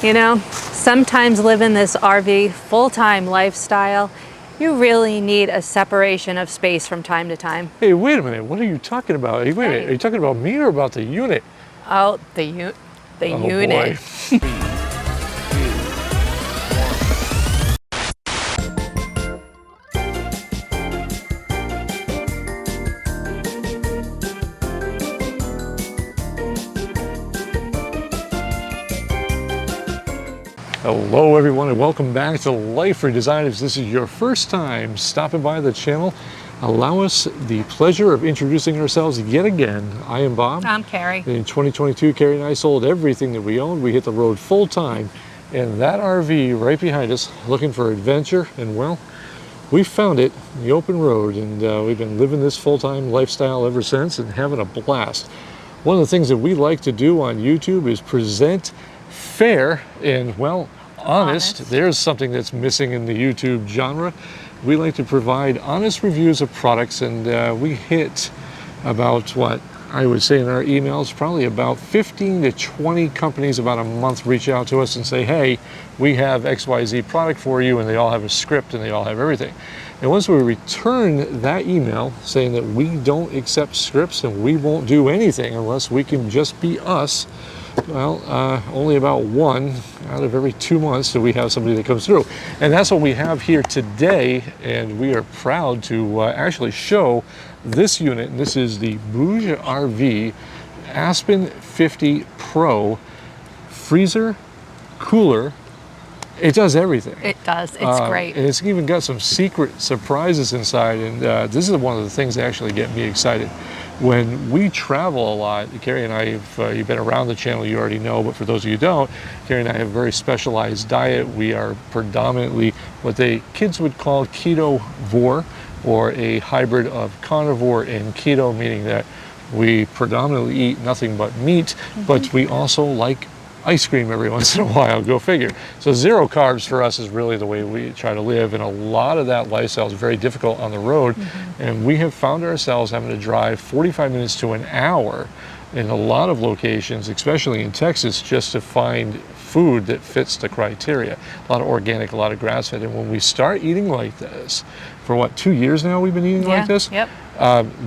You know, sometimes living this RV full-time lifestyle, you really need a separation of space from time to time. Hey, wait a minute. What are you talking about? Hey, wait a minute. Are you talking about me or about the unit? Oh, the unit. Boy. Hello everyone and welcome back to Life Redesigned. If this is your first time stopping by the channel, allow us the pleasure of introducing ourselves yet again. I am Bob. I'm Karri. In 2022, Karri and I sold everything that we owned. We hit the road full time, and that RV right behind us, looking for adventure, and well, we found it in the open road, and we've been living this full-time lifestyle ever since and having a blast. One of the things that we like to do on YouTube is present fair and, well, honest. There's something that's missing in the YouTube genre. We like to provide honest reviews of products, and we hit about, what I would say in our emails, probably about 15 to 20 companies about a month reach out to us and say, hey, we have XYZ product for you, and they all have a script and they all have everything. And once we return that email saying that we don't accept scripts and we won't do anything unless we can just be us, well, only about 1 out of every 2 months do we have somebody that comes through. And that's what we have here today, and we are proud to actually show this unit. And this is the BougeRV Aspen 50 Pro freezer, cooler. It does everything. It does. It's great. And it's even got some secret surprises inside, and this is one of the things that actually get me excited. When we travel a lot, Karri and I, you've been around the channel, you already know, but for those of you who don't, Karri and I have a very specialized diet. We are predominantly what kids would call ketovore, or a hybrid of carnivore and keto, meaning that we predominantly eat nothing but meat, but we also like ice cream every once in a while, go figure. So zero carbs for us is really the way we try to live, and a lot of that lifestyle is very difficult on the road, and we have found ourselves having to drive 45 minutes to an hour in a lot of locations, especially in Texas, just to find food that fits the criteria. A lot of organic, a lot of grass-fed, and when we start eating like this, for what, 2 years now we've been eating like this? Yep.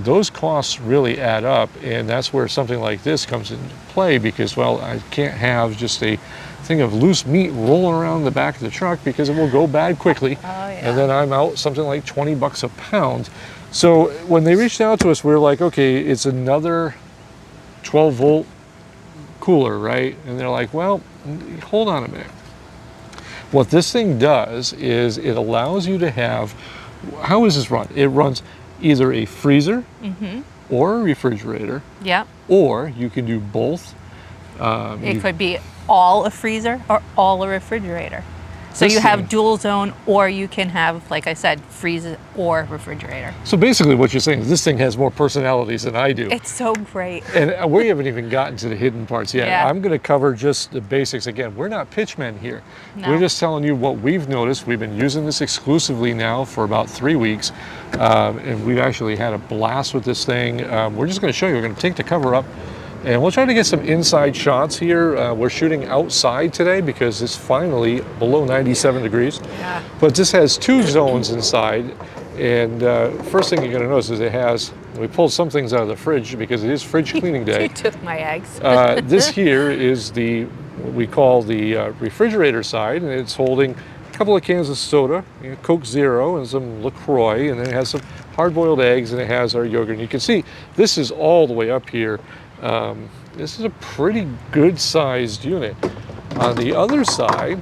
Those costs really add up, and that's where something like this comes into play, because, well, I can't have just a thing of loose meat rolling around the back of the truck because it will go bad quickly. And then I'm out something like 20 bucks a pound. So when they reached out to us, we were like, okay, it's another 12 volt cooler, right? And they're like, well, hold on a minute. What this thing does is it allows you to have, how is this run? It runs either a freezer or a refrigerator. Yep. Or you can do both. It could be all a freezer or all a refrigerator. So you have dual zone, or you can have, like I said, freezer or refrigerator. So basically what you're saying is this thing has more personalities than I do. It's so great. And we haven't even gotten to the hidden parts yet. Yeah. I'm going to cover just the basics. Again, we're not pitchmen here. No. We're just telling you what we've noticed. We've been using this exclusively now for about 3 weeks. And we've actually had a blast with this thing. We're just going to show you. We're going to take the cover up, and we'll try to get some inside shots here. We're shooting outside today because it's finally below 97 degrees. Yeah. But this has 2 zones inside. And first thing you're going to notice is we pulled some things out of the fridge because it is fridge cleaning day. You took my eggs. This here is what we call the refrigerator side, and it's holding a couple of cans of soda, Coke Zero, and some LaCroix, and then it has some hard-boiled eggs, and it has our yogurt. And you can see this is all the way up here. This is a pretty good sized unit. On the other side,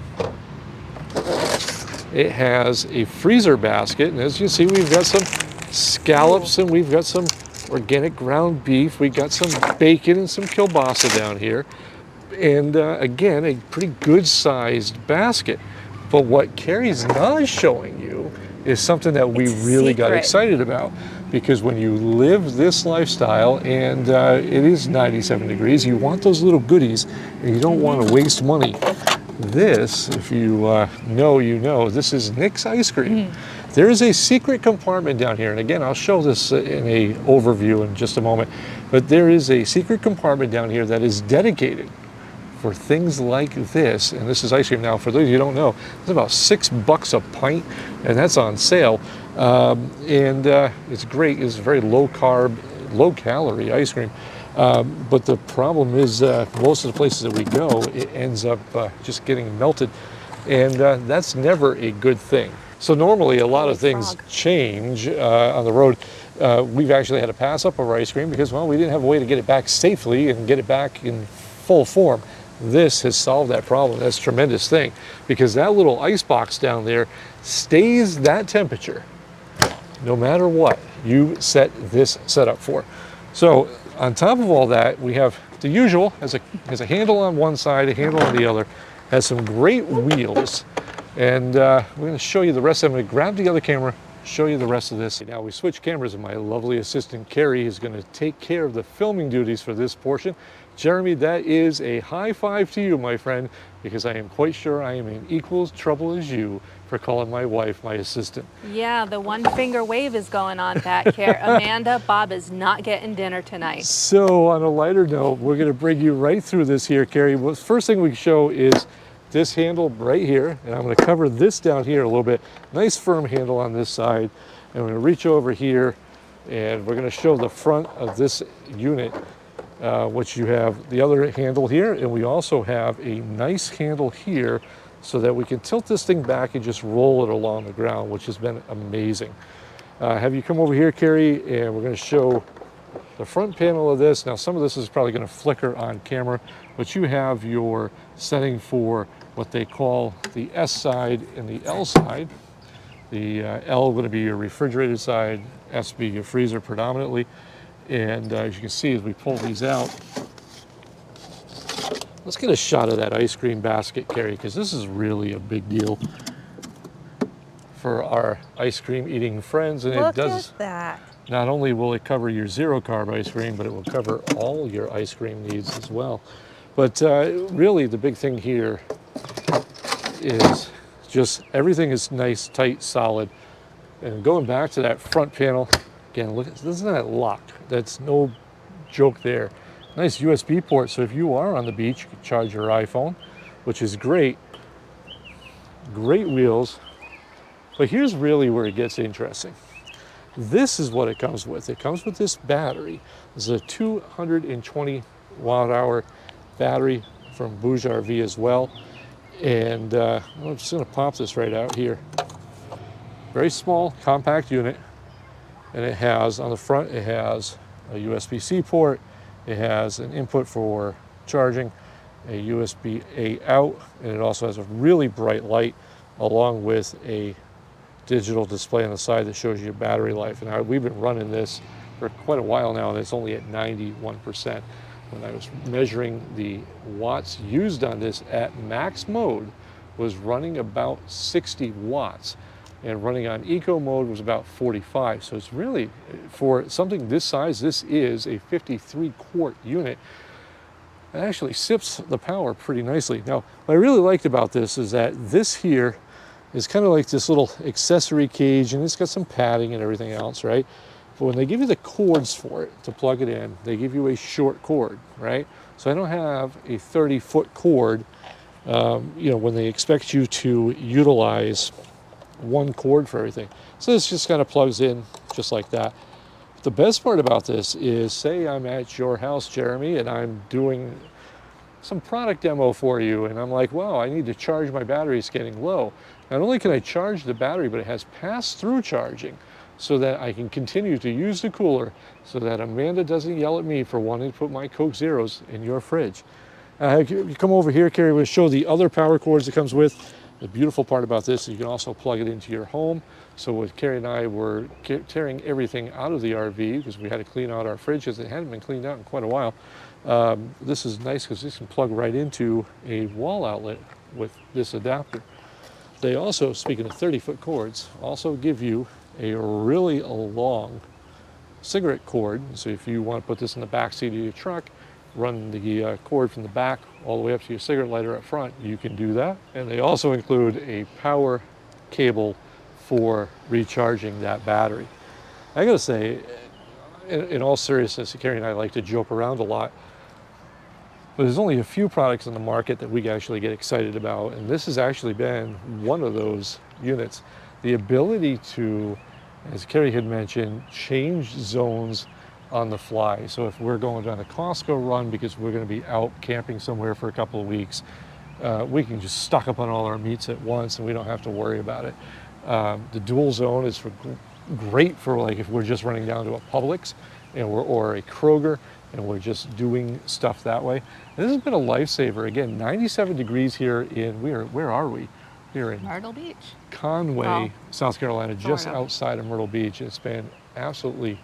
it has a freezer basket, and as you see, we've got some scallops, and we've got some organic ground beef, we got some bacon and some kielbasa down here, and again, a pretty good sized basket. But what Karri's not showing you is something that we really got excited about. Because when you live this lifestyle, and it is 97 degrees, you want those little goodies, and you don't want to waste money. This, if you know, you know, this is Nick's ice cream. There is a secret compartment down here, and again, I'll show this in a overview in just a moment, but there is a secret compartment down here that is dedicated for things like this. And this is ice cream. Now, for those of you who don't know, it's about $6 a pint, and that's on sale. It's great. It's very low carb, low calorie ice cream. But the problem is most of the places that we go, it ends up just getting melted. And that's never a good thing. So normally a lot of things change on the road. We've actually had to pass up our ice cream because, well, we didn't have a way to get it back safely and get it back in full form. This has solved that problem. That's a tremendous thing, because that little ice box down there stays that temperature no matter what you set this setup for. So on top of all that, we have the usual, has a handle on one side, a handle on the other, has some great wheels, and we're going to show you the rest. I'm going to grab the other camera, show you the rest of this. Now we switch cameras, and my lovely assistant Karri is going to take care of the filming duties for this portion. Jeremy, that is a high five to you, my friend, because I am quite sure I am in equal trouble as you for calling my wife my assistant. Yeah, the one finger wave is going on back here. Amanda, Bob is not getting dinner tonight. So on a lighter note, we're going to bring you right through this here, Karri. Well, first thing we show is this handle right here, and I'm going to cover this down here a little bit. Nice firm handle on this side, and we're going to reach over here, and we're going to show the front of this unit, which you have the other handle here, and we also have a nice handle here so that we can tilt this thing back and just roll it along the ground, which has been amazing. Have you come over here, Karri, and we're going to show the front panel of this. Now, some of this is probably going to flicker on camera, but you have your setting for what they call the S side and the L side. The L going to be your refrigerated side, S be your freezer predominantly. And as you can see, as we pull these out, let's get a shot of that ice cream basket, Karri, because this is really a big deal for our ice cream eating friends. And Look it does at that. Not only will it cover your zero carb ice cream, but it will cover all your ice cream needs as well. But really the big thing here is just everything is nice, tight, solid. And going back to that front panel, again, look, isn't that locked? That's no joke there. Nice USB port, so if you are on the beach, you can charge your iPhone, which is great. Great wheels. But here's really where it gets interesting. This is what it comes with. It comes with this battery. This is a 220 watt hour battery from BougeRV as well. And I'm just going to pop this right out here. Very small, compact unit. And it has, on the front, it has a USB-C port. It has an input for charging, a USB-A out, and it also has a really bright light along with a digital display on the side that shows you your battery life. And we've been running this for quite a while now, and it's only at 91%. When I was measuring the watts used on this at max mode, was running about 60 watts. And running on eco mode was about 45. So it's really, for something this size, this is a 53 quart unit. It actually sips the power pretty nicely. Now, what I really liked about this is that this here is kind of like this little accessory cage, and it's got some padding and everything else, right? But when they give you the cords for it to plug it in, they give you a short cord, right? So I don't have a 30-foot cord, you know, when they expect you to utilize one cord for everything. So this just kind of plugs in just like that. The best part about this is, say I'm at your house, Jeremy, and I'm doing some product demo for you, and I'm like, wow, I need to charge my battery, it's getting low. Not only can I charge the battery, but it has pass-through charging so that I can continue to use the cooler so that Amanda doesn't yell at me for wanting to put my Coke Zeros in your fridge. You come over here, Karri, we'll show the other power cords it comes with. The beautiful part about this is you can also plug it into your home. So with Karri and I were tearing everything out of the RV because we had to clean out our fridge because it hadn't been cleaned out in quite a while. This is nice because this can plug right into a wall outlet with this adapter. They also, speaking of 30-foot cords, also give you a really long cigarette cord. So if you want to put this in the back seat of your truck, run the cord from the back all the way up to your cigarette lighter up front, you can do that. And they also include a power cable for recharging that battery. I gotta say, in all seriousness, Karri and I like to joke around a lot. But there's only a few products in the market that we actually get excited about, and this has actually been one of those units. The ability to, as Karri had mentioned, change zones on the fly. So if we're going on a Costco run because we're going to be out camping somewhere for a couple of weeks, we can just stock up on all our meats at once and we don't have to worry about it. The dual zone is great for like if we're just running down to a Publix or a Kroger and we're just doing stuff that way. And this has been a lifesaver. Again, 97 degrees here in, where are we? Here in Myrtle Beach? Conway, South Carolina, just outside of Myrtle Beach. It's been absolutely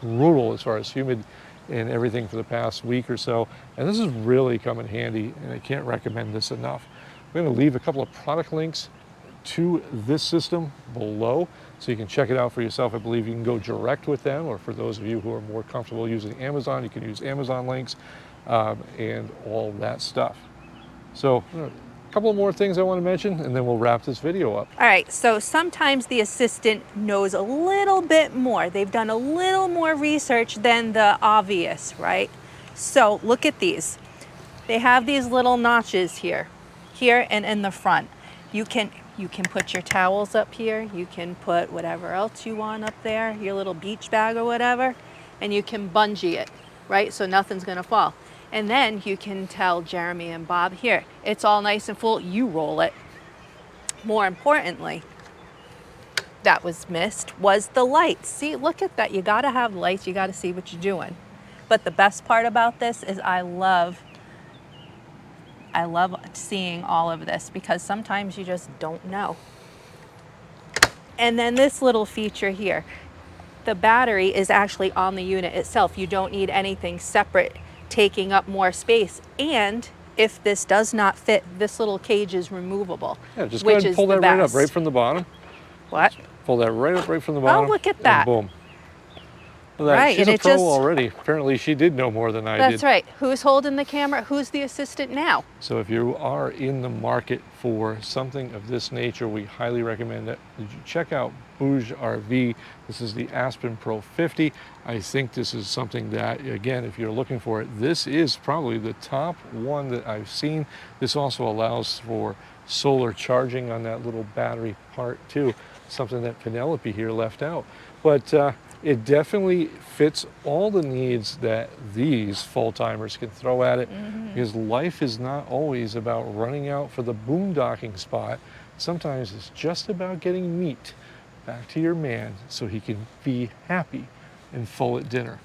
brutal as far as humid and everything for the past week or so. And this has really come in handy, and I can't recommend this enough. I'm going to leave a couple of product links to this system below so you can check it out for yourself. I believe you can go direct with them, or for those of you who are more comfortable using Amazon, you can use Amazon links and all that stuff. So a couple more things I want to mention and then we'll wrap this video up. All right, so sometimes the assistant knows a little bit more. They've done a little more research than the obvious, right? So look at these. They have these little notches here and in the front. You can put your towels up here. You can put whatever else you want up there, your little beach bag or whatever, and you can bungee it, right? So nothing's gonna fall. And then you can tell Jeremy and Bob, here, it's all nice and full, you roll it. More importantly, that was missed, was the lights. See, look at that. You gotta have lights, you gotta see what you're doing. But the best part about this is I love seeing all of this because sometimes you just don't know. And then this little feature here, the battery is actually on the unit itself. You don't need anything separate taking up more space. And if this does not fit, this little cage is removable. Yeah, just go ahead and pull that right up, right from the bottom. What? Pull that right up, right from the bottom. Oh, look at that. Boom. Well, Right, she's and a it pro just- already. Apparently she did know more than I did. That's right. Who's holding the camera? Who's the assistant now? So if you are in the market for something of this nature, we highly recommend that you check out BougeRV. This is the Aspen Pro 50. I think this is something that, again, if you're looking for it, this is probably the top one that I've seen. This also allows for solar charging on that little battery part too, something that Penelope here left out. But it definitely fits all the needs that these full-timers can throw at it, because life is not always about running out for the boondocking spot. Sometimes it's just about getting meat back to your man so he can be happy and full at dinner.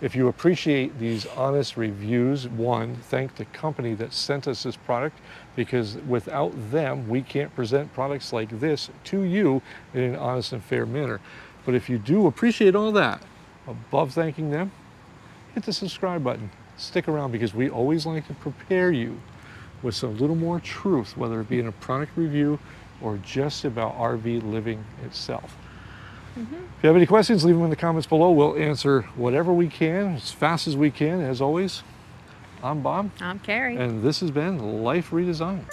If you appreciate these honest reviews, one, thank the company that sent us this product, because without them, we can't present products like this to you in an honest and fair manner. But if you do appreciate all that, above thanking them, hit the subscribe button. Stick around, because we always like to prepare you with some little more truth, whether it be in a product review or just about RV living itself. If you have any questions, leave them in the comments below. We'll answer whatever we can, as fast as we can. As always, I'm Bob. I'm Karri. And this has been Life Redesigned.